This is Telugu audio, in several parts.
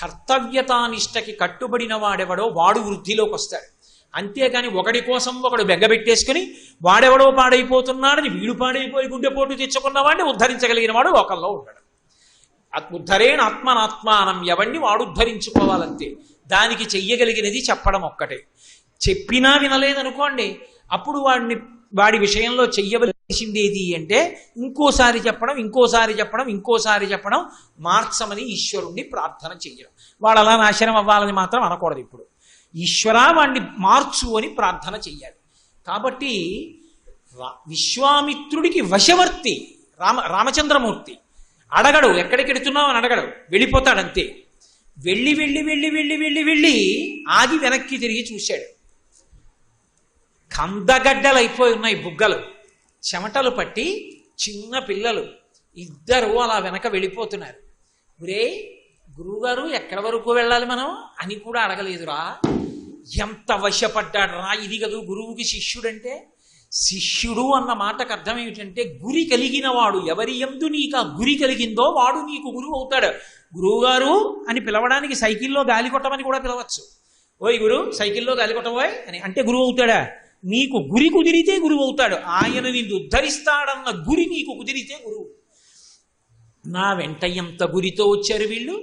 కర్తవ్యతానిష్టకి కట్టుబడిన వాడెవడో వాడు వృద్ధిలోకి వస్తాడు. అంతేగాని ఒకడి కోసం ఒకడు బెగ్గబెట్టేసుకుని వాడెవడో పాడైపోతున్నాడని వీడు పాడైపోయి గుండెపోటు తెచ్చుకున్న వాడిని ఉద్ధరించగలిగిన వాడు లోకంలో ఉంటాడు. ఉద్ధరేణ ఆత్మనాత్మానం, ఎవడిని వాడు ఉద్ధరించుకోవాలంతే. దానికి చెయ్యగలిగినది చెప్పడం ఒక్కటే. చెప్పినా వినలేదనుకోండి, అప్పుడు వాడి విషయంలో చెయ్యవలసిందేది అంటే ఇంకోసారి చెప్పడం, మార్చమని ఈశ్వరుణ్ణి ప్రార్థన చెయ్యడం. వాడు అలా నాశనం అవ్వాలని మాత్రం అనకూడదు. ఇప్పుడు ఈశ్వరా వాణ్ణి మార్చు అని ప్రార్థన చెయ్యాలి. కాబట్టి విశ్వామిత్రుడికి వశవర్తి రామచంద్రమూర్తి. అడగడు, ఎక్కడికి ఎడుతున్నావు అని అడగడు, వెళ్ళిపోతాడంతే. వెళ్ళి వెళ్ళి వెళ్ళి వెళ్ళి వెళ్ళి వెళ్ళి ఆగి వెనక్కి తిరిగి చూశాడు. కందగడ్డలు అయిపోయి ఉన్నాయి బుగ్గలు, చెమటలు పట్టి చిన్న పిల్లలు ఇద్దరు అలా వెనక వెళ్ళిపోతున్నారు. ఒరే గురువుగారు ఎక్కడి వరకు వెళ్ళాలి మనం అని కూడా అడగలేదురా. ఎంత వశపడ్డాడు రా. ఇది కదూ గురువుకి శిష్యుడంటే. శిష్యుడు అన్న మాటకు అర్థం ఏమిటంటే గురి కలిగిన వాడు. ఎవరి యందు నీకు ఆ గురి కలిగిందో వాడు నీకు గురువు అవుతాడు. గురువుగారు అని పిలవడానికి సైకిల్లో గాలి కొట్టమని కూడా పిలవచ్చు. ఓయ్ గురు సైకిల్లో గాలి కొట్టబోయ్ అని అంటే గురువు అవుతాడా? నీకు గురి కుదిరితే గురువు అవుతాడు. ఆయన నిన్ను ఉద్ధరిస్తాడన్న గురి నీకు కుదిరితే గురువు. నా వెంట ఎంత గురితో వచ్చారు వీళ్ళు.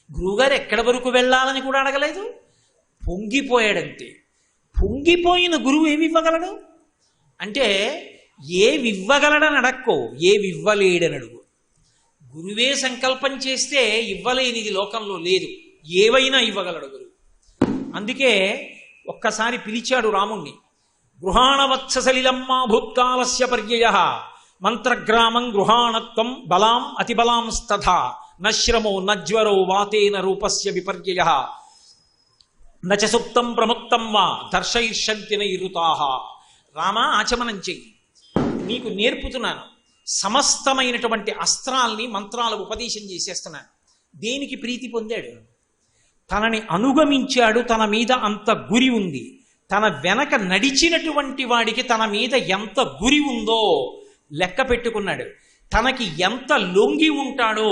గురువుగారు ఎక్కడి వరకు వెళ్ళాలని కూడా అడగలేదు, పొంగిపోయాడంతే. పొంగిపోయిన గురువు ఏమివ్వగలడు అంటే ఏవివ్వగలడని అడక్కో, ఏవివ్వలేడని అడుగు. గురువే సంకల్పం చేస్తే ఇవ్వలేనిది లోకంలో లేదు. ఏవైనా ఇవ్వగలడు గురువు. అందుకే ఒక్కసారి పిలిచాడు రాముణ్ణి. గృహాణవత్ససలిలమ్మా భూత్కాలస్య పర్యయ మంత్రగ్రామం గృహాణత్వం బలాం అతిబలాంస్తథా నశ్రమో నజ్వరో వాతేన రూపస్య విపర్యయ నచ సుప్తం ప్రముక్తం వా దర్శయిష్యంతి నైరుతాః. రామా ఆచమనం చెయ్యి, నీకు నేర్పుతున్నాను. సమస్తమైనటువంటి అస్త్రాల్ని మంత్రాలు ఉపదేశం చేసేస్తున్నాను. దేనికి ప్రీతి పొందాడు? తనని అనుగమించాడు, తన మీద అంత గురి ఉంది. తన వెనక నడిచినటువంటి వాడికి తన మీద ఎంత గురి ఉందో లెక్క పెట్టుకున్నాడు. తనకి ఎంత లొంగి ఉంటాడో,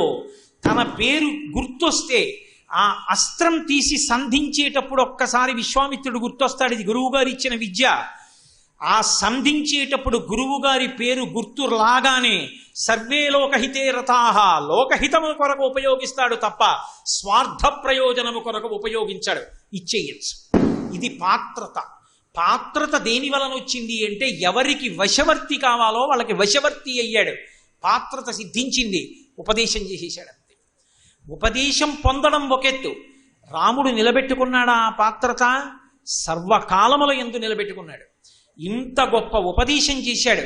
తన పేరు గుర్తొస్తే ఆ అస్త్రం తీసి సంధించేటప్పుడు ఒక్కసారి విశ్వామిత్రుడు గుర్తొస్తాడు. ఇది గురువుగారు ఇచ్చిన విద్య. ఆ సంధించేటప్పుడు గురువుగారి పేరు గుర్తు లాగానే సర్వే లోకహితే రతాహ, లోకహితము కొరకు ఉపయోగిస్తాడు తప్ప స్వార్థ ప్రయోజనము కొరకు ఉపయోగించాడు. ఇచ్చేయచ్చు. ఇది పాత్రత. పాత్రత దేని వలన వచ్చింది అంటే ఎవరికి వశవర్తి కావాలో వాళ్ళకి వశవర్తి అయ్యాడు. పాత్రత సిద్ధించింది. ఉపదేశం చేసేశాడు. ఉపదేశం పొందడం ఒకెత్తు. రాముడు నిలబెట్టుకున్నాడా ఆ పాత్రత? సర్వకాలముల యందు నిలబెట్టుకున్నాడు. ఇంత గొప్ప ఉపదేశం చేశాడు.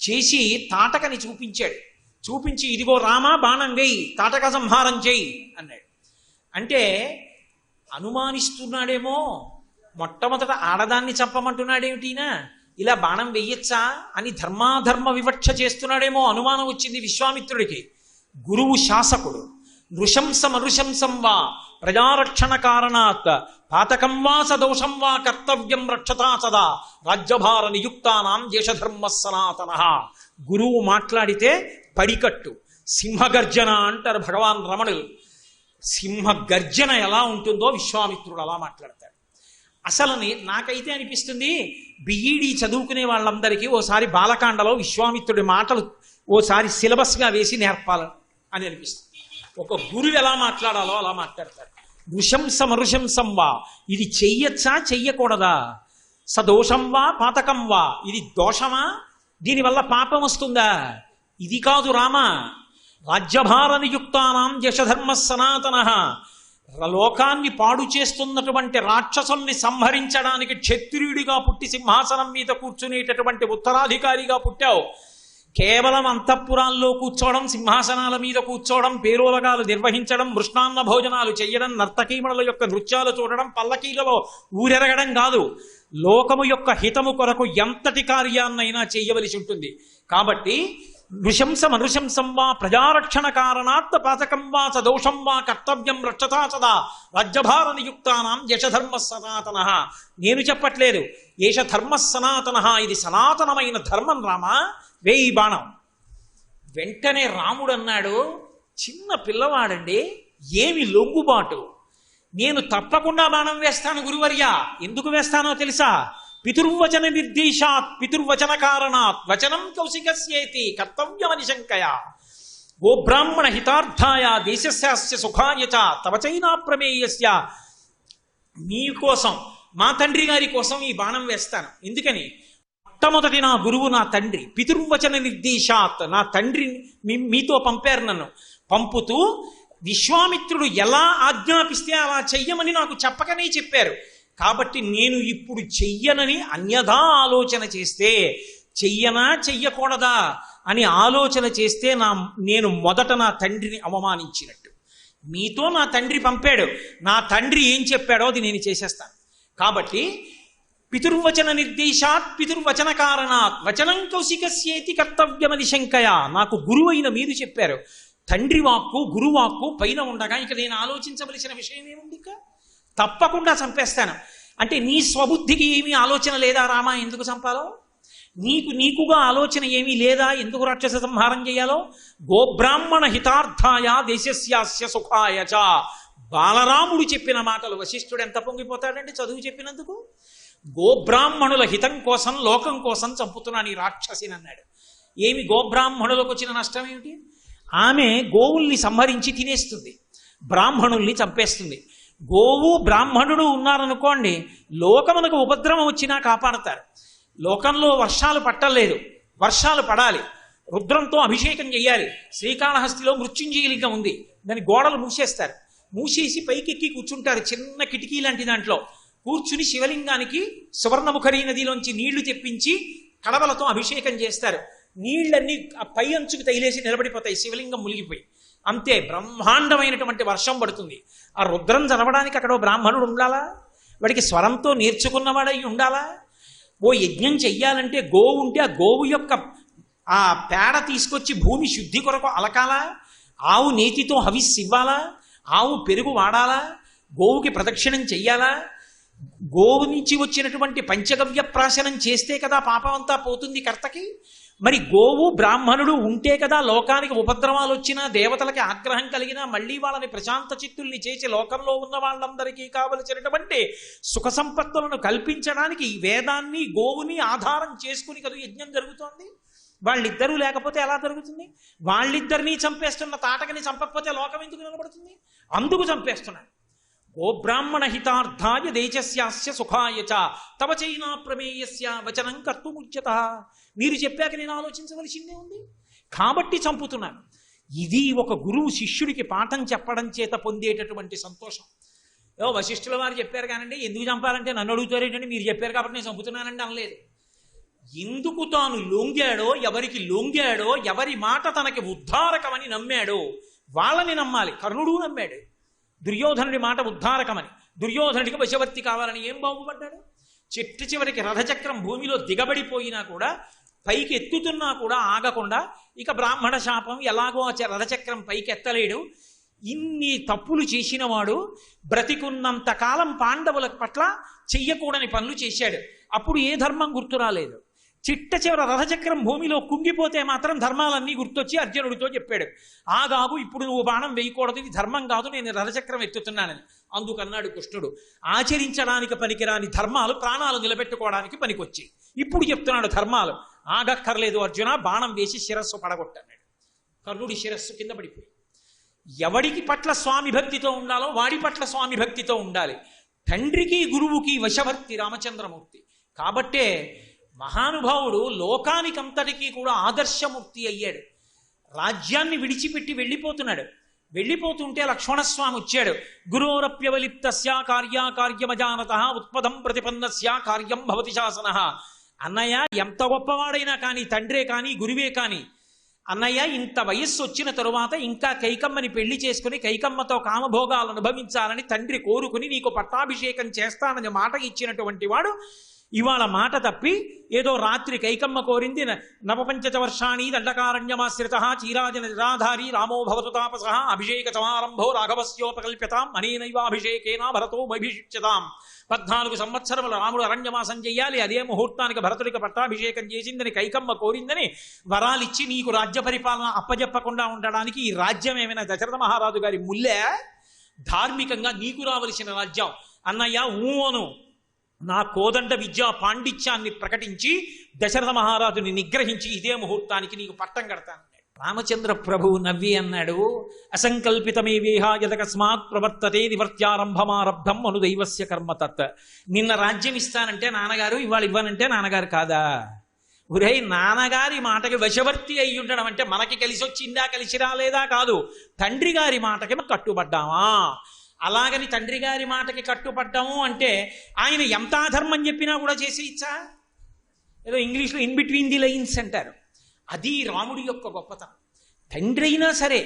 చేసి తాటకని చూపించాడు. చూపించి ఇదిగో రామా బాణం వేయి, తాటక సంహారం చేయి అన్నాడు. అంటే అనుమానిస్తున్నాడేమో, మొట్టమొదట ఆడదాన్ని చంపమంటున్నాడేమిటినా, ఇలా బాణం వెయ్యొచ్చా అని ధర్మాధర్మ వివక్ష చేస్తున్నాడేమో అనుమానం వచ్చింది విశ్వామిత్రుడికి. గురువు శాసకుడు. నృశంసమనృశంసం వా ప్రజారక్షణ కారణాత్ పాతకం వా సదోషం వా కర్తవ్యం రక్షతా సదా రాజ్యభార నియుక్తానాం దేశధర్మ సనాతన. గురువు మాట్లాడితే పడికట్టు. సింహగర్జన అంటారు భగవాన్ రమణులు. సింహ గర్జన ఎలా ఉంటుందో విశ్వామిత్రుడు అలా మాట్లాడతాడు. అసలు నాకైతే అనిపిస్తుంది బిఈడి చదువుకునే వాళ్ళందరికీ ఓసారి బాలకాండలో విశ్వామిత్రుడి మాటలు ఓసారి సిలబస్గా వేసి నేర్పాలని అని అనిపిస్తుంది. ఒక గురువు ఎలా మాట్లాడాలో అలా మాట్లాడతారు. నృశంసమరుశంసం వా, ఇది చెయ్యొచ్చా చెయ్యకూడదా? సదోషం వా పాతకం వా, ఇది దోషమా, దీనివల్ల పాపం వస్తుందా? ఇది కాదు రామా. రాజ్యభార నియుక్తానాం యశధర్మ సనాతన. లోకాన్ని పాడు చేస్తున్నటువంటి రాక్షసుల్ని సంహరించడానికి క్షత్రియుడిగా పుట్టి సింహాసనం మీద కూర్చునేటటువంటి ఉత్తరాధికారిగా పుట్టావు. కేవలం అంతఃపురాల్లో కూర్చోవడం, సింహాసనాల మీద కూర్చోవడం, పేరోలగాలు నిర్వహించడం, మృష్ణాన్న భోజనాలు చెయ్యడం, నర్తకీమణుల యొక్క నృత్యాలు చూడడం, పల్లకీలలో ఊరెరగడం కాదు. లోకము యొక్క హితము కొరకు ఎంతటి కార్యాన్నైనా చెయ్యవలసి ఉంటుంది. కాబట్టి నృశంసం అనుశంసం వా ప్రజారక్షణ కారణాత్ పాతకం వా సదోషం వా కర్తవ్యం రక్షతా సదా రాజ్యభార నియుక్తానాం యశధర్మ సనాతన. నేను చెప్పట్లేదు, ఏష ధర్మ సనాతన, ఇది సనాతనమైన ధర్మం రామా, వేయి బాణం. వెంటనే రాముడు అన్నాడు, చిన్న పిల్లవాడండి, ఏమి లొంగుబాటు, నేను తప్పకుండా బాణం వేస్తాను గురువర్య. ఎందుకు వేస్తానో తెలుసా? పితుర్వచన నిర్దేశాత్ పితుర్వచన కారణాత్ వచనం కౌశికస్యేతి కర్తవ్యమని శంకయ. ఓ బ్రాహ్మణ హితార్థాయ దేశస్యాస్య సుఖాయ చ తవ చైనా ప్రమేయస్య. మీకోసం, మా తండ్రి గారి కోసం ఈ బాణం వేస్తాను. ఎందుకని? మొట్టమొదటి నా గురువు నా తండ్రి. పితుర్వచన నిర్దేశాత్, నా తండ్రి మీతో పంపారు. నన్ను పంపుతూ విశ్వామిత్రుడు ఎలా ఆజ్ఞాపిస్తే అలా చెయ్యమని నాకు చెప్పకనే చెప్పారు. కాబట్టి నేను ఇప్పుడు చెయ్యనని అన్యథా ఆలోచన చేస్తే, చెయ్యనా చెయ్యకూడదా అని ఆలోచన చేస్తే నేను మొదట నా తండ్రిని అవమానించినట్టు. మీతో నా తండ్రి పంపాడు, నా తండ్రి ఏం చెప్పాడో అది నేను చేసేస్తాను. కాబట్టి పితుర్వచన నిర్దేశాత్ పితుర్వచన కారణాత్ వచనం కౌశికస్యేతి కర్తవ్యమది శంకయ. నాకు గురువైన మీరు చెప్పారు, తండ్రి వాక్కు గురువాక్కు పైన ఉండగా ఇక నేను ఆలోచించవలసిన విషయం ఏముంది? ఇక తప్పకుండా చంపేస్తాను. అంటే నీ స్వబుద్ధికి ఏమీ ఆలోచన లేదా రామా ఎందుకు చంపాలో? నీకుగా ఆలోచన ఏమీ లేదా ఎందుకు రాక్షస సంహారం చేయాలో? గోబ్రాహ్మణ హితార్థాయ దేశస్యాస్య సుఖాయ చ. బాలరాముడు చెప్పిన మాటలు వశిష్ఠుడు ఎంత పొంగిపోతాడంటే చదువు చెప్పినందుకు. గోబ్రాహ్మణుల హితం కోసం, లోకం కోసం చంపుతున్నాను ఈ రాక్షసిని అన్నాడు. ఏమి గోబ్రాహ్మణులకు వచ్చిన నష్టం ఏమిటి? ఆమె గోవుల్ని సంహరించి తినేస్తుంది, బ్రాహ్మణుల్ని చంపేస్తుంది. గోవు బ్రాహ్మణుడు ఉన్నారనుకోండి, లోకమునకు ఉపద్రవం వచ్చినా కాపాడతారు. లోకంలో వర్షాలు పట్టలేదు, వర్షాలు పడాలి, రుద్రంతో అభిషేకం చేయాలి. శ్రీకాళహస్తిలో మృత్యుంజయలింగం ఉంది, దాని గోడలు మూసేస్తారు. మూసేసి పైకెక్కి కూర్చుంటారు, చిన్న కిటికీ లాంటి దాంట్లో కూర్చుని శివలింగానికి సువర్ణముఖరీ నదిలోంచి నీళ్లు తెప్పించి కడవలతో అభిషేకం చేస్తారు. నీళ్లన్నీ ఆ పై అంచుకు తగిలేసి నిలబడిపోతాయి, శివలింగం మునిగిపోయి. అంతే, బ్రహ్మాండమైనటువంటి వర్షం పడుతుంది. ఆ రుద్రం చదవడానికి అక్కడ బ్రాహ్మణుడు ఉండాలా? వాడికి స్వరంతో నేర్చుకున్నవాడై ఉండాలా? ఓ యజ్ఞం చెయ్యాలంటే గోవు ఉంటే ఆ గోవు యొక్క ఆ పేడ తీసుకొచ్చి భూమి శుద్ధి కొరకు అలకాలా? ఆవు నేతితో హవిస్సు ఇవ్వాలా? ఆవు పెరుగు వాడాలా? గోవుకి ప్రదక్షిణం చెయ్యాలా? గోవు నుంచి వచ్చినటువంటి పంచగవ్య ప్రాశనం చేస్తే కదా పాపం అంతా పోతుంది కర్తకి. మరి గోవు బ్రాహ్మణుడు ఉంటే కదా లోకానికి ఉపద్రవాలు వచ్చినా, దేవతలకి ఆగ్రహం కలిగినా మళ్ళీ వాళ్ళని ప్రశాంత చిత్తుల్ని చేసి లోకంలో ఉన్న వాళ్ళందరికీ కావలసినటువంటి సుఖ సంపత్తులను కల్పించడానికి ఈ వేదాన్ని గోవుని ఆధారం చేసుకుని కదా యజ్ఞం జరుగుతోంది. వాళ్ళిద్దరూ లేకపోతే ఎలా జరుగుతుంది? వాళ్ళిద్దరినీ చంపేస్తున్న తాటకని చంపకపోతే లోకం ఎందుకు నిలబడుతుంది? అందుకు చంపేస్తున్నాడు. గోబ్రాహ్మణ హితార్థాయ దేశస్యాస్య సుఖాయ చ తవ చైనా ప్రమేయస్య వచనం కర్తుముచ్యత. మీరు చెప్పాక నేను ఆలోచించవలసిందే ఉంది, కాబట్టి చంపుతున్నాను. ఇది ఒక గురువు శిష్యుడికి పాఠం చెప్పడం చేత పొందేటటువంటి సంతోషం. వశిష్ఠుల వారు చెప్పారు కానండి, ఎందుకు చంపాలంటే నన్ను అడుగుతారేంటండి, మీరు చెప్పారు కాబట్టి నేను చంపుతున్నానండి అనలేదు. ఎందుకు తాను లొంగాడో, ఎవరికి లొంగాడో, ఎవరి మాట తనకి ఉద్ధారకమని నమ్మాడో వాళ్ళని నమ్మాలి. కర్ణుడు నమ్మాడు దుర్యోధనుడి మాట ఉద్ధారకమని. దుర్యోధనుడికి వశవర్తి కావాలని ఏం బాగుపడ్డాడు? చెట్టు చివరికి రథచక్రం భూమిలో దిగబడిపోయినా కూడా, పైకి ఎత్తుతున్నా కూడా ఆగకుండా, ఇక బ్రాహ్మణ శాపం ఎలాగో రథచక్రం పైకి ఎత్తలేడు. ఇన్ని తప్పులు చేసిన వాడు బ్రతికున్నంత కాలం పాండవుల పట్ల చెయ్యకూడని పనులు చేశాడు. అప్పుడు ఏ ధర్మం గుర్తు రాలేదు. చిట్ట చివర రథచక్రం భూమిలో కుంగిపోతే మాత్రం ధర్మాలన్నీ గుర్తొచ్చి అర్జునుడితో చెప్పాడు, ఆగాగు, ఇప్పుడు నువ్వు బాణం వేయకూడదు, ఇది ధర్మం కాదు, నేను రథచక్రం ఎత్తుతున్నానని. అందుకన్నాడు కృష్ణుడు, ఆచరించడానికి పనికిరాని ధర్మాలు ప్రాణాలు నిలబెట్టుకోవడానికి పనికొచ్చి. ఇప్పుడు చెప్తున్నాడు ధర్మాలు ఆగక్కర్లేదు అర్జున, బాణం వేసి శిరస్సు పడగొట్టన్నాడు. కర్ణుడి శిరస్సు కింద పడిపోయి. ఎవడికి పట్ల స్వామి భక్తితో ఉండాలో వాడి పట్ల స్వామి భక్తితో ఉండాలి. తండ్రికి గురువుకి వశవర్తి రామచంద్రమూర్తి. కాబట్టే మహానుభావుడు లోకానికంతటికీ కూడా ఆదర్శమూర్తి అయ్యాడు. రాజ్యాన్ని విడిచిపెట్టి వెళ్ళిపోతున్నాడు. వెళ్ళిపోతుంటే లక్ష్మణస్వామి వచ్చాడు. గురోరప్యవలిప్తస్య కార్యాకార్యమజానతః ఉత్పదం ప్రతిపన్నస్య కార్యం భవతి శాసనః. అన్నయ్య ఎంత గొప్పవాడైనా కానీ, తండ్రే కానీ గురువే కానీ, అన్నయ్య ఇంత వయస్సు వచ్చిన తరువాత ఇంకా కైకమ్మని పెళ్లి చేసుకుని కైకమ్మతో కామభోగాలు అనుభవించాలని తండ్రి కోరుకుని నీకు పట్టాభిషేకం చేస్తానని మాట ఇచ్చినటువంటి వాడు ఇవాళ మాట తప్పి ఏదో రాత్రి కైకమ్మ కోరింది నవపంచ వర్షాణి దండకారణ్యమాశ్రిత చీరాజన నిరాధారి రామో భవతు తాపస అభిషేక సమారంభో రాఘవస్యోపకల్ప్యతాం అనేనైవాభిషేకేనా భరతో అభిషిచ్యతాం 14 సంవత్సరములు రాముడు అరణ్యవాసం చెయ్యాలి, అదే ముహూర్తానికి భరతుడికి పట్టాభిషేకం చేసిందని కైకమ్మ కోరిందని వరాలిచ్చి నీకు రాజ్య పరిపాలన అప్పజెప్పకుండా ఉండడానికి ఈ రాజ్యం ఏమైనా దశరథ మహారాజు గారి ముల్లే? ధార్మికంగా నీకు రావలసిన రాజ్యం అన్నయ్య ఊను నా కోదండ విద్యా పాండిత్యాన్ని ప్రకటించి దశరథ మహారాజుని నిగ్రహించి ఇదే ముహూర్తానికి నీకు పట్టం కడతాను. రామచంద్ర ప్రభువు నవ్వి అన్నాడు, అసంకల్పితమే వేహ యదకస్మాత్ ప్రవర్తతే నివర్త్యారంభమారబ్ధం అనుదైవస్య కర్మతత్. నిన్న రాజ్యం ఇస్తానంటే నాన్నగారు, ఇవాళ ఇవ్వనంటే నాన్నగారు కాదా? ఒరే, నాన్నగారి మాటకి వశవర్తి అయి ఉండడం అంటే మనకి కలిసి వచ్చిందా కలిసి రాలేదా కాదు, తండ్రి గారి మాటకి మనం కట్టుబడ్డామా. అలాగని తండ్రి గారి మాటకి కట్టుబడ్డాము అంటే ఆయన ఎంత అధర్మం చెప్పినా కూడా చేసి ఇచ్చా? ఏదో ఇంగ్లీష్లో ఇన్ బిట్వీన్ ది లైన్స్ అంటారు. అది రాముడి యొక్క గొప్పతనం. తండ్రి అయినా సరే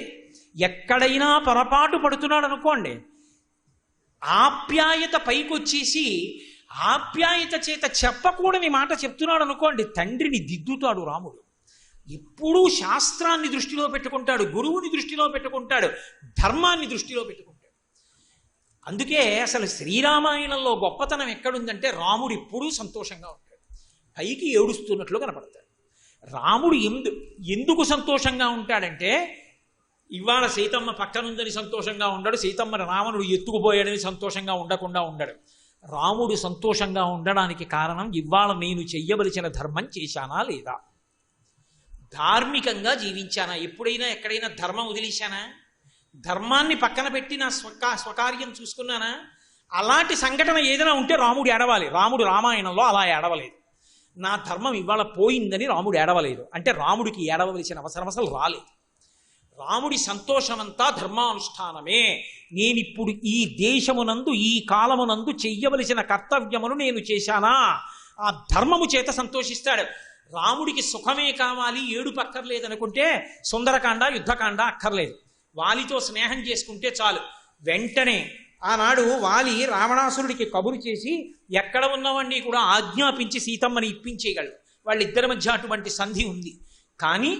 ఎక్కడైనా పొరపాటు పడుతున్నాడు అనుకోండి, ఆప్యాయత పైకొచ్చేసి ఆప్యాయత చేత చెప్పకూడని మాట చెప్తున్నాడు అనుకోండి, తండ్రిని దిద్దుతాడు రాముడు. ఎప్పుడూ శాస్త్రాన్ని దృష్టిలో పెట్టుకుంటాడు, గురువుని దృష్టిలో పెట్టుకుంటాడు, ధర్మాన్ని దృష్టిలో పెట్టుకుంటాడు. అందుకే అసలు శ్రీరామాయణంలో గొప్పతనం ఎక్కడుందంటే రాముడు ఎప్పుడూ సంతోషంగా ఉంటాడు, పైకి ఏడుస్తున్నట్లు కనపడతాడు. రాముడు ఎందుకు సంతోషంగా ఉంటాడంటే ఇవాళ సీతమ్మ పక్కనుందని సంతోషంగా ఉండడు, సీతమ్మని రావణుడు ఎత్తుకుపోయాడని సంతోషంగా ఉండకుండా ఉండడు. రాముడు సంతోషంగా ఉండడానికి కారణం ఇవాళ నేను చెయ్యవలసిన ధర్మం చేశానా లేదా, ధార్మికంగా జీవించానా, ఎప్పుడైనా ఎక్కడైనా ధర్మం వదిలేశానా, ధర్మాన్ని పక్కన పెట్టి నా స్వకార్యం చూసుకున్నానా? అలాంటి సంఘటన ఏదైనా ఉంటే రాముడు ఏడవాలి. రాముడు రామాయణంలో అలా ఏడవలేదు. నా ధర్మం ఇవాళ పోయిందని రాముడు ఏడవలేదు. అంటే రాముడికి ఏడవలసిన అవసరం అసలు రాలేదు. రాముడి సంతోషమంతా ధర్మానుష్ఠానమే. నేనిప్పుడు ఈ దేశమునందు ఈ కాలమునందు చెయ్యవలసిన కర్తవ్యమును నేను చేశానా, ఆ ధర్మము చేత సంతోషిస్తాడు. రాముడికి సుఖమే కావాలి, ఏడుపు అక్కర్లేదనుకుంటే సుందరకాండ యుద్ధకాండ అక్కర్లేదు. వాలితో స్నేహం చేసుకుంటే చాలు. వెంటనే ఆనాడు వాలి రావణాసురుడికి కబురు చేసి ఎక్కడ ఉన్నవాడిని కూడా ఆజ్ఞాపించి సీతమ్మని ఇప్పించేయగలడు. వాళ్ళిద్దరి మధ్య అటువంటి సంధి ఉంది. కానీ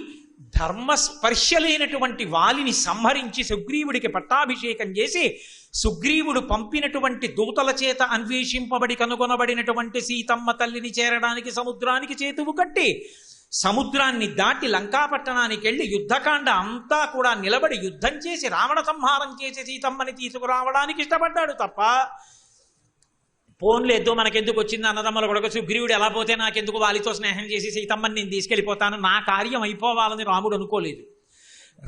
ధర్మస్పర్శ లేనటువంటి వాలిని సంహరించి సుగ్రీవుడికి పట్టాభిషేకం చేసి సుగ్రీవుడు పంపినటువంటి దూతల చేత అన్వేషింపబడి కనుగొనబడినటువంటి సీతమ్మ తల్లిని చేరడానికి సముద్రానికి చేతువు కట్టి సముద్రాన్ని దాటి లంకాపట్టణానికి వెళ్ళి యుద్ధకాండ అంతా కూడా నిలబడి యుద్ధం చేసి రావణ సంహారం చేసి సీతమ్మని తీసుకురావడానికి ఇష్టపడ్డాడు తప్ప పోన్లేదో మనకెందుకు వచ్చింది అన్నదమ్మల కొడుకు సుగ్రీవుడు ఎలా పోతే నాకెందుకు వాలితో స్నేహం చేసి సీతమ్మని నేను తీసుకెళ్ళిపోతాను, నా కార్యం అయిపోవాలని రాముడు అనుకోలేదు.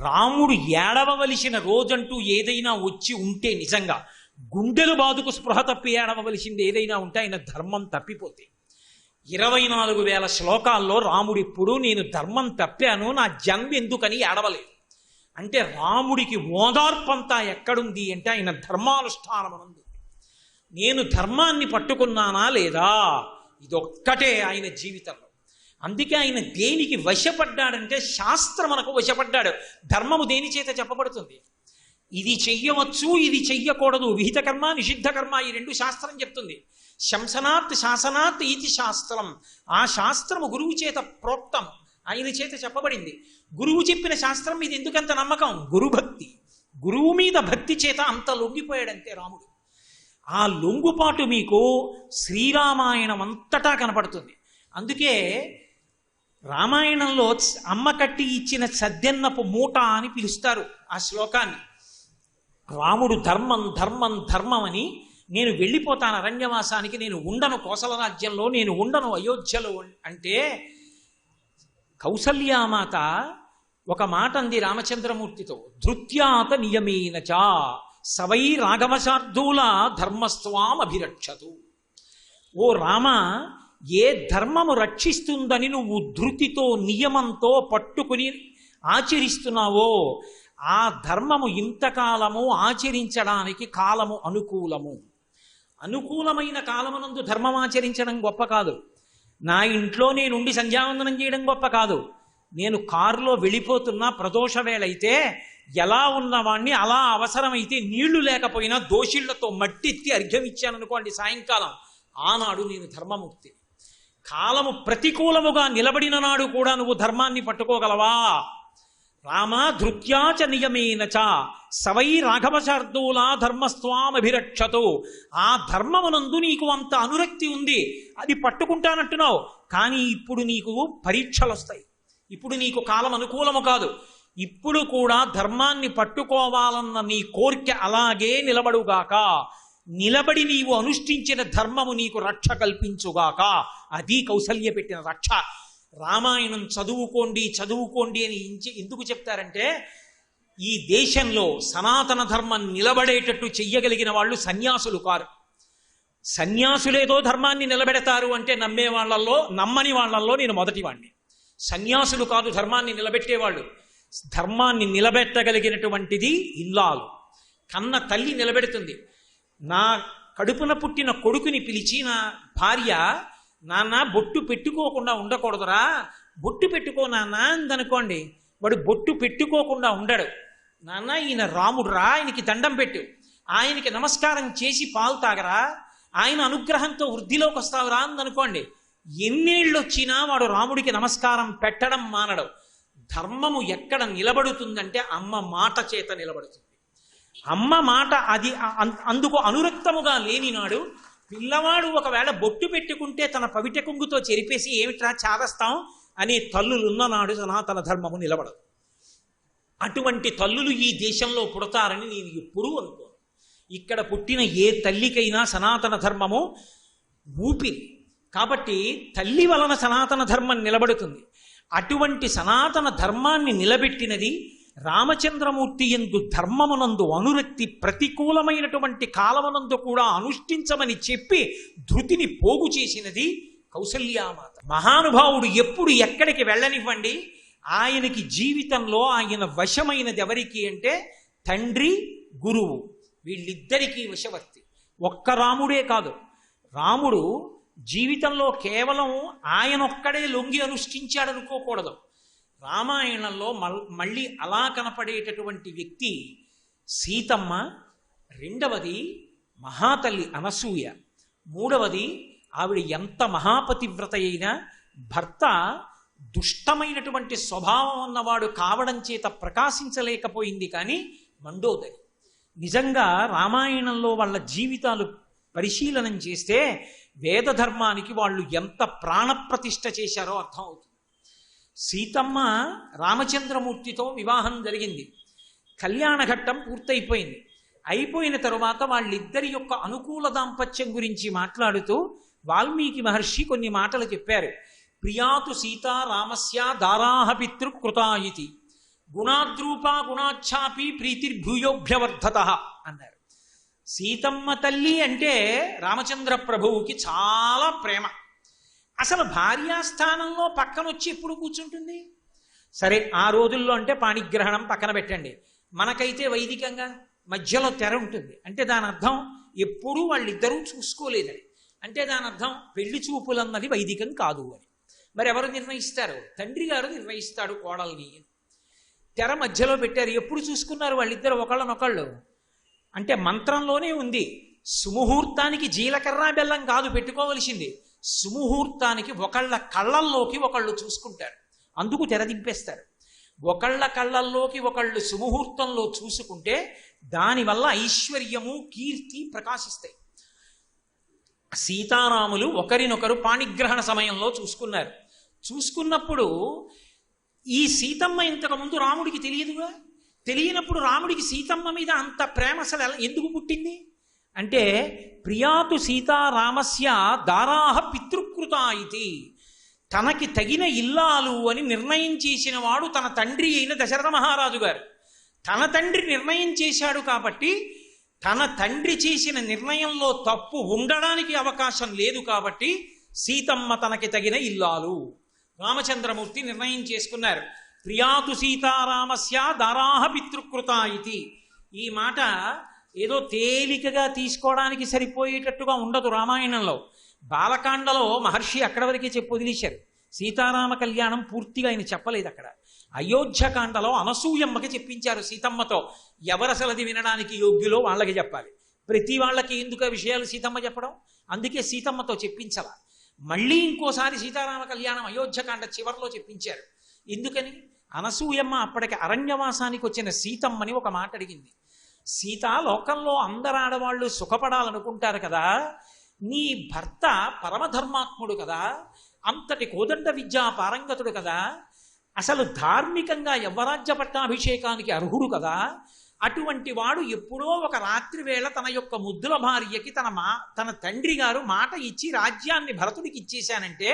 రాముడు ఏడవవలసిన రోజంటూ ఏదైనా వచ్చి ఉంటే నిజంగా గుండెలు బాదుకు స్పృహ తప్పి ఏడవవలసింది ఏదైనా ఉంటే ఆయన ధర్మం తప్పిపోతే. 24,000 శ్లోకాల్లో రాముడు ఇప్పుడు నేను ధర్మం తప్పాను, నా జన్మ ఎందుకని ఏడవలేదు. అంటే రాముడికి ఓదార్పంతా ఎక్కడుంది అంటే ఆయన ధర్మానుష్ఠానమనందు. నేను ధర్మాన్ని పట్టుకున్నానా లేదా, ఇదొక్కటే ఆయన జీవితంలో. అందుకే ఆయన దేనికి వశపడ్డాడంటే శాస్త్రమునకు వశపడ్డాడు. ధర్మము దేని చేత చెప్పబడుతుంది? ఇది చెయ్యవచ్చు, ఇది చెయ్యకూడదు, విహిత కర్మ నిషిద్ధ కర్మ, ఈ రెండు శాస్త్రం చెప్తుంది. శంసనాత్ శాసనాత్ ఇది శాస్త్రం. ఆ శాస్త్రము గురువు చేత ప్రోక్తం, ఆయన చేత చెప్పబడింది. గురువు చెప్పిన శాస్త్రం మీద ఎందుకంత నమ్మకం? గురుభక్తి. గురువు మీద భక్తి చేత అంత లొంగిపోయాడంతే రాముడు. ఆ లొంగుపాటు మీకు శ్రీరామాయణం అంతటా కనపడుతుంది. అందుకే రామాయణంలో అమ్మ కట్టి ఇచ్చిన సద్దెన్నపు మూట అని పిలుస్తారు ఆ శ్లోకాన్ని. రాముడు ధర్మం ధర్మం ధర్మం అని, నేను వెళ్ళిపోతాను అరణ్యవాసానికి, నేను ఉండను కోసల రాజ్యంలో, నేను ఉండను అయోధ్యలో అంటే కౌసల్యామాత ఒక మాట అంది రామచంద్రమూర్తితో, ధృత్యాత నియమేనచ సవై రాఘవశార్దూల ధర్మస్వాం అభిరక్షతు. ఓ రామ, ఏ ధర్మము రక్షిస్తుందని నువ్వు ధృతితో నియమంతో పట్టుకుని ఆచరిస్తున్నావో ఆ ధర్మము ఇంతకాలము ఆచరించడానికి కాలము అనుకూలము. అనుకూలమైన కాలమునందు ధర్మం ఆచరించడం గొప్ప కాదు. నా ఇంట్లో నేనుండి సంధ్యావందనం చేయడం గొప్ప కాదు. నేను కారులో వెళ్ళిపోతున్నా ప్రదోష వేళైతే ఎలా ఉన్నవాణ్ణి అలా అవసరమైతే నీళ్లు లేకపోయినా దోషిళ్లతో మట్టెత్తి అర్ఘ్యం ఇచ్చాననుకోండి సాయంకాలం, ఆనాడు నేను ధర్మముక్తి. కాలము ప్రతికూలముగా నిలబడిన నాడు కూడా నువ్వు ధర్మాన్ని పట్టుకోగలవా? రామ ధృత్యాచ నియమేన చ సవై రాఘవశార్దూలా ధర్మస్వామభిరక్షతో. ఆ ధర్మమునందు నీకు అంత అనురక్తి ఉంది, అది పట్టుకుంటానంటున్నావు. కానీ ఇప్పుడు నీకు పరీక్షలు వస్తాయి, ఇప్పుడు నీకు కాలం అనుకూలము కాదు. ఇప్పుడు కూడా ధర్మాన్ని పట్టుకోవాలన్న నీ కోరిక అలాగే నిలబడుగాక. నిలబడి నీవు అనుష్ఠించిన ధర్మము నీకు రక్ష కల్పించుగాక. అది కౌసల్య పెట్టిన రక్ష. రామాయణం చదువుకోండి చదువుకోండి అని ఎందుకు చెప్తారంటే, ఈ దేశంలో సనాతన ధర్మం నిలబడేటట్టు చెయ్యగలిగిన వాళ్ళు సన్యాసులు కారు. సన్యాసులేదో ధర్మాన్ని నిలబెడతారు అంటే నమ్మని వాళ్ళల్లో నేను మొదటి వాణ్ణి. సన్యాసులు కాదు ధర్మాన్ని నిలబెట్టేవాళ్ళు. ధర్మాన్ని నిలబెట్టగలిగినటువంటిది ఇల్లాలు. కన్న తల్లి నిలబెడుతుంది. నా కడుపున పుట్టిన కొడుకుని పిలిచి నా భార్య, నాన్న బొట్టు పెట్టుకోకుండా ఉండకూడదురా, బొట్టు పెట్టుకో నాన్న అందనుకోండి. వాడు బొట్టు పెట్టుకోకుండా ఉండడు. నాన్న ఈయన రాముడు రా, ఆయనకి దండం పెట్టు, ఆయనకి నమస్కారం చేసి పాలు తాగరా, ఆయన అనుగ్రహంతో వృద్ధిలోకి వస్తావురా అందనుకోండి. ఎన్నేళ్ళు వచ్చినా వాడు రాముడికి నమస్కారం పెట్టడం మానడు. ధర్మము ఎక్కడ నిలబడుతుందంటే అమ్మ మాట చేత నిలబడుతుంది. అమ్మ మాట అది అందుకు అనురక్తముగా లేనినాడు పిల్లవాడు ఒకవేళ బొట్టు పెట్టుకుంటే తన పవిట కుంగుతో చెరిపేసి ఏమిట్రా చాదస్తాం అనే తల్లులున్ననాడు సనాతన ధర్మము నిలబడదు. అటువంటి తల్లులు ఈ దేశంలో పుడతారని నేను ఎప్పుడూ అనుకోను. ఇక్కడ పుట్టిన ఏ తల్లికైనా సనాతన ధర్మము ఊపిరి. కాబట్టి తల్లి వలన సనాతన ధర్మం నిలబడుతుంది. అటువంటి సనాతన ధర్మాన్ని నిలబెట్టినది రామచంద్రమూర్తి యందు ధర్మమునందు అనురక్తి ప్రతికూలమైనటువంటి కాలమునందు కూడా అనుష్ఠించమని చెప్పి ధృతిని పోగు చేసినది కౌసల్యామాత. మహానుభావుడు ఎప్పుడు ఎక్కడికి వెళ్ళనివ్వండి, ఆయనకి జీవితంలో ఆయన వశమైనది ఎవరికి అంటే తండ్రి గురువు, వీళ్ళిద్దరికీ వశవర్తి. ఒక్క రాముడే కాదు, రాముడు జీవితంలో కేవలం ఆయనొక్కడే లొంగి అనుష్ఠించాడనుకోకూడదు. రామాయణంలో మళ్ళీ అలా కనపడేటటువంటి వ్యక్తి సీతమ్మ, రెండవది మహాతల్లి అనసూయ, మూడవది ఆవిడ ఎంత మహాపతివ్రత అయినా భర్త దుష్టమైనటువంటి స్వభావం ఉన్నవాడు కావడం చేత ప్రకాశించలేకపోయింది. కానీ మండోదరి నిజంగా రామాయణంలో వాళ్ళ జీవితాలు పరిశీలనం చేస్తే వేద ధర్మానికి వాళ్ళు ఎంత ప్రాణప్రతిష్ఠ చేశారో అర్థమవుతుంది. సీతమ్మ రామచంద్రమూర్తితో వివాహం జరిగింది, కళ్యాణ ఘట్టం పూర్తయిపోయింది. అయిపోయిన తరువాత వాళ్ళిద్దరి యొక్క అనుకూల దాంపత్యం గురించి మాట్లాడుతూ వాల్మీకి మహర్షి కొన్ని మాటలు చెప్పారు. ప్రియాతు సీతా రామస్య దారాహ పితృకృతాయితి గుణాద్రూపా గుణాఛాపి ప్రీతిర్భూయోభ్యవర్ధత అన్నారు. సీతమ్మ తల్లి అంటే రామచంద్ర ప్రభువుకి చాలా ప్రేమ. అసలు భార్యాస్థానంలో పక్కనొచ్చి ఎప్పుడు కూర్చుంటుంది? సరే ఆ రోజుల్లో అంటే పాణిగ్రహణం పక్కన పెట్టండి, మనకైతే వైదికంగా మధ్యలో తెర ఉంటుంది. అంటే దాని అర్థం ఎప్పుడూ వాళ్ళిద్దరూ చూసుకోలేదని. అంటే దాని అర్థం పెళ్లి చూపులన్నది వైదికం కాదు అని. మరి ఎవరు నిర్ణయిస్తారు? తండ్రి గారు నిర్ణయిస్తాడు కోడల్ని. తెర మధ్యలో పెట్టారు. ఎప్పుడు చూసుకున్నారు వాళ్ళిద్దరు ఒకళ్ళనొకళ్ళు? అంటే మంత్రంలోనే ఉంది. సుముహూర్తానికి జీలకర్ర బెల్లం కాదు పెట్టుకోవలసింది, సుముహూర్తానికి ఒకళ్ళ కళ్ళల్లోకి ఒకళ్ళు చూసుకుంటారు, అందుకు తెరదింపేస్తారు. ఒకళ్ళ కళ్ళల్లోకి ఒకళ్ళు సుముహూర్తంలో చూసుకుంటే దానివల్ల ఐశ్వర్యము కీర్తి ప్రకాశిస్తాయి. సీతారాములు ఒకరినొకరు పాణిగ్రహణ సమయంలో చూసుకున్నారు. చూసుకున్నప్పుడు ఈ సీతమ్మ ఇంతకుముందు రాముడికి తెలియదుగా. తెలియనప్పుడు రాముడికి సీతమ్మ మీద అంత ప్రేమ అసలు ఎందుకు పుట్టింది అంటే ప్రియాతు సీతారామస్య దారాహ పితృకృత ఇది. తనకి తగిన ఇల్లాలు అని నిర్ణయం చేసిన వాడు తన తండ్రి అయిన దశరథ మహారాజు గారు. తన తండ్రి నిర్ణయం చేశాడు కాబట్టి తన తండ్రి చేసిన నిర్ణయంలో తప్పు ఉండడానికి అవకాశం లేదు. కాబట్టి సీతమ్మ తనకి తగిన ఇల్లాలు రామచంద్రమూర్తి నిర్ణయం చేసుకున్నారు. ప్రియాతు సీతారామస్య దారాహ పితృకృత ఇది. ఈ మాట ఏదో తేలికగా తీసుకోవడానికి సరిపోయేటట్టుగా ఉండదు రామాయణంలో. బాలకాండలో మహర్షి అక్కడ వరకే చెప్పి వదిలేశారు. సీతారామ కళ్యాణం పూర్తిగా ఆయన చెప్పలేదు అక్కడ. అయోధ్యకాండలో అనసూయమ్మకి చెప్పించారు సీతమ్మతో. ఎవరు అసలు అది వినడానికి యోగ్యులో వాళ్ళకి చెప్పాలి. ప్రతి వాళ్ళకి ఎందుకు ఆ విషయాలు సీతమ్మ చెప్పడం? అందుకే సీతమ్మతో చెప్పించాల. మళ్ళీ ఇంకోసారి సీతారామ కళ్యాణం అయోధ్యకాండ చివరిలో చెప్పించారు. ఎందుకని? అనసూయమ్మ అప్పటికి అరణ్యవాసానికి వచ్చిన సీతమ్మని ఒక మాట అడిగింది. సీత, లోకంలో అందరు ఆడవాళ్ళు సుఖపడాలనుకుంటారు కదా, నీ భర్త పరమధర్మాత్ముడు కదా, అంతటి కోదండ విద్యా పారంగతుడు కదా, అసలు ధార్మికంగా యవ్వరాజ్య పట్టాభిషేకానికి అర్హుడు కదా, అటువంటి వాడు ఎప్పుడో ఒక రాత్రి వేళ తన యొక్క ముద్దుల భార్యకి తన తండ్రి గారు మాట ఇచ్చి రాజ్యాన్ని భరతుడికి ఇచ్చేశానంటే,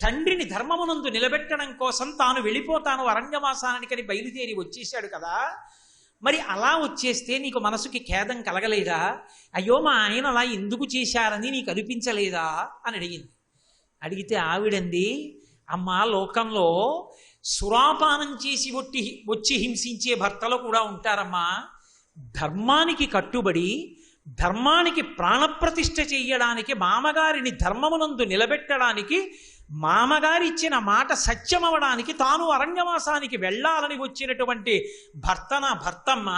తండ్రిని ధర్మమునందు నిలబెట్టడం కోసం తాను వెళ్ళిపోతాను అరణ్యవాసానికని బయలుదేరి వచ్చేశాడు కదా, మరి అలా వచ్చేస్తే నీకు మనసుకి ఖేదం కలగలేదా? అయ్యో మా ఆయన అలా ఎందుకు చేశారని నీకు అనిపించలేదా అని అడిగింది. అడిగితే ఆవిడంది, అమ్మా, లోకంలో సురాపానం చేసి వచ్చి హింసించే భర్తలు కూడా ఉంటారమ్మా. ధర్మానికి కట్టుబడి ధర్మానికి ప్రాణప్రతిష్ఠ చెయ్యడానికి, మామగారిని ధర్మమునందు నిలబెట్టడానికి, మామగారిచ్చిన మాట సత్యమవడానికి తాను అరణ్యవాసానికి వెళ్ళాలని వచ్చినటువంటి భర్త నా భర్తమ్మ.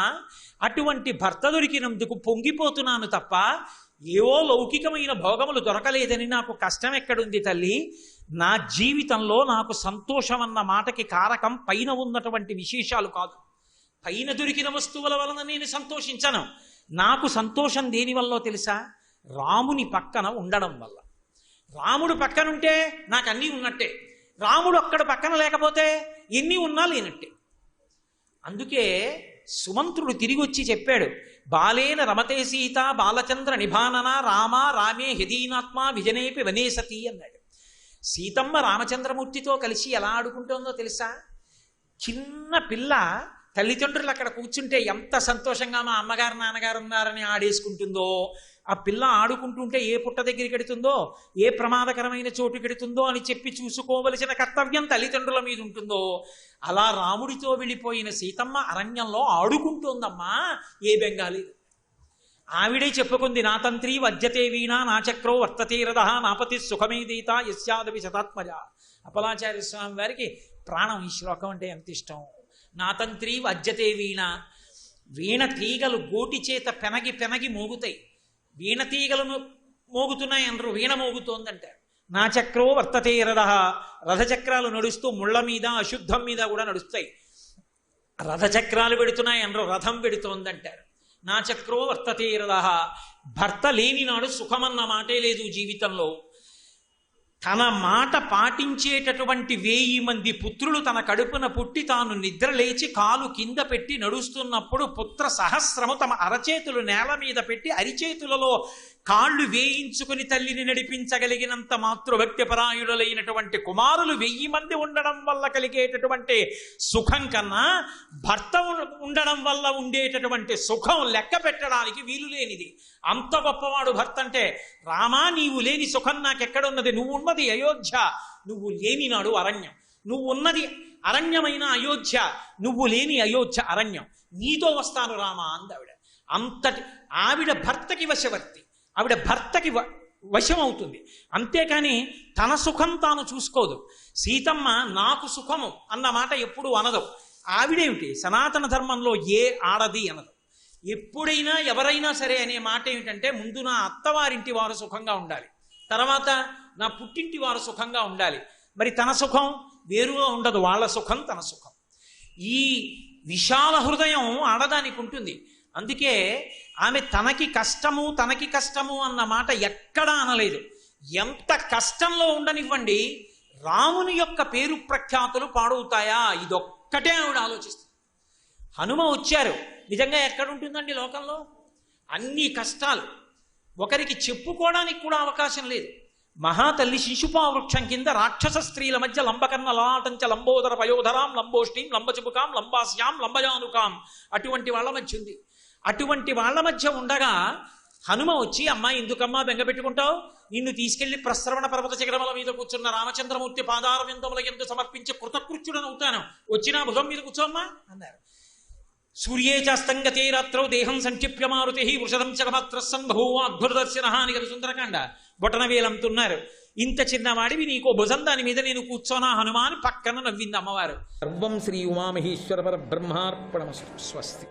అటువంటి భర్త దొరికినందుకు పొంగిపోతున్నాను తప్ప ఏవో లౌకికమైన భోగములు దొరకలేదని నాకు కష్టం ఎక్కడుంది తల్లి? నా జీవితంలో నాకు సంతోషం అన్న మాటకి కారకం పైన ఉన్నటువంటి విశేషాలు కాదు. పైన దొరికిన వస్తువుల వలన నేను సంతోషించను. నాకు సంతోషం దేనివల్ల తెలుసా? రాముని పక్కన ఉండడం వల్ల. రాముడు పక్కనుంటే నాకు అన్నీ ఉన్నట్టే. రాముడు అక్కడ పక్కన లేకపోతే ఎన్ని ఉన్నా లేనట్టే. అందుకే సుమంత్రుడు తిరిగి వచ్చి చెప్పాడు, బాలేన రమతే సీత బాలచంద్ర నిభానన రామ రామే హృదీనాత్మ విజనేపి వనేసతి అన్నాడు. సీతమ్మ రామచంద్రమూర్తితో కలిసి ఎలా ఆడుకుంటుందో తెలుసా? చిన్న పిల్ల తల్లిదండ్రులు అక్కడ కూర్చుంటే ఎంత సంతోషంగా మా అమ్మగారు నాన్నగారు ఉన్నారని ఆడేసుకుంటుందో, ఆ పిల్ల ఆడుకుంటుంటే ఏ పుట్ట దగ్గరికి ఎడుతుందో, ఏ ప్రమాదకరమైన చోటుకి ఎడుతుందో అని చెప్పి చూసుకోవలసిన కర్తవ్యం తల్లిదండ్రుల మీద ఉంటుందో, అలా రాముడితో వెళ్ళిపోయిన సీతమ్మ అరణ్యంలో ఆడుకుంటోందమ్మా. ఏ బెంగాలీ ఆవిడే చెప్పుకుంది, నా తంత్రి వజ్యతే వీణ నా చక్రో వర్తతే రథ నాపతి సుఖమేదీత యస్యాదవి శతాత్మజ. అప్పలాచార్య స్వామి వారికి ప్రాణం ఈ శ్లోకం అంటే ఎంత ఇష్టం. నా తంత్రి వజ్యతే వీణ. వీణ తీగలు గోటి చేత పెనగి పెనగి మోగుతాయి. వీణ తీగలను మోగుతున్నాయి అనరు, వీణ మోగుతోందంటారు. నా చక్రో వర్తతే రథ. రథచక్రాలు నడుస్తూ ముళ్ళ మీద అశుద్ధం మీద కూడా నడుస్తాయి. రథచక్రాలు పెడుతున్నాయి అనరు, రథం పెడుతోందంటారు. నా చక్రో వర్తతే రథ. భర్త లేని నాడు సుఖమన్న మాటే లేదు జీవితంలో. తన మాట పాటించేటటువంటి 1000 మంది పుత్రులు తన కడుపున పుట్టి తాను నిద్ర లేచి కాలు కింద పెట్టి నడుస్తున్నప్పుడు పుత్ర సహస్రము తమ అరచేతులు నేల మీద పెట్టి అరిచేతులలో కాళ్ళు వేయించుకుని తల్లిని నడిపించగలిగినంత మాతృభక్తి పరాయుడులైనటువంటి కుమారులు 1000 మంది ఉండడం వల్ల కలిగేటటువంటి సుఖం కన్నా భర్త ఉండడం వల్ల ఉండేటటువంటి సుఖం లెక్క పెట్టడానికి వీలు లేనిది. అంత గొప్పవాడు భర్త అంటే. రామా, నీవు లేని సుఖం నాకెక్కడున్నది? నువ్వు ఉన్నది అయోధ్య, నువ్వు లేని నాడు అరణ్యం. నువ్వు ఉన్నది అరణ్యమైన అయోధ్య, నువ్వు లేని అయోధ్య అరణ్యం. నీతో వస్తాను రామా అందావిడ. అంతటి ఆవిడ భర్తకి వశవర్తి, ఆవిడ భర్తకి వశం అవుతుంది. అంతేకాని తన సుఖం తాను చూసుకోదు. సీతమ్మ నాకు సుఖము అన్న మాట ఎప్పుడు అనదు. ఆవిడేమిటి, సనాతన ధర్మంలో ఏ ఆడది అనదు. ఎప్పుడైనా ఎవరైనా సరే అనే మాట ఏమిటంటే, ముందు నా అత్తవారింటి వారు సుఖంగా ఉండాలి, తర్వాత నా పుట్టింటి వారు సుఖంగా ఉండాలి. మరి తన సుఖం వేరుగా ఉండదు, వాళ్ళ సుఖం తన సుఖం. ఈ విశాల హృదయం ఆడదానికి ఉంటుంది. అందుకే ఆమె తనకి కష్టము అన్న మాట ఎక్కడా అనలేదు. ఎంత కష్టంలో ఉండనివ్వండి, రాముని యొక్క పేరు ప్రఖ్యాతులు పాడవుతాయా, ఇదొక్కటే ఆవిడ ఆలోచిస్తుంది. హనుమ వచ్చారు, నిజంగా ఎక్కడుంటుందండి లోకంలో? అన్ని కష్టాలు, ఒకరికి చెప్పుకోవడానికి కూడా అవకాశం లేదు. మహాతల్లి శిశుపా వృక్షం కింద రాక్షస స్త్రీల మధ్య లంబకర్ణ లాటంచ లంబోదర పయోధరాం లంబోష్ఠీం లంబచుపుకాం లంబాస్యాం లంబజానుకాం అటువంటి వాళ్ళ మధ్య ఉంది. అటువంటి వాళ్ళ మధ్య ఉండగా హనుమ వచ్చి, అమ్మా ఎందుకమ్మా బెంగ పెట్టుకుంటావు? నిన్ను తీసుకెళ్లి ప్రస్రవణ పర్వత శిఖరముల మీద కూర్చున్న రామచంద్రమూర్తి పాదార విందముల ఎందు సమర్పించి కృతకృత్యుడనవుతాను, వచ్చినా భుజం మీద కూర్చోమ్మా అన్నారు. సూర్యే చాస్తంగతే రాత్రౌ దేహం సంక్షిప్య మారుతి వృషధం చకమాత్ర సంభూవ అద్భుతదర్శన అని కదా సుందరకాండ. బొటన వేలంతున్నారు. ఇంత చిన్నవాడివి నీకో భుజం దాని మీద నేను కూర్చోనా హనుమాన్ పక్కన నవ్వింది అమ్మవారు. సర్వం శ్రీ ఉమామహేశ్వర పరబ్రహ్మార్పణమస్తు. స్వస్తి.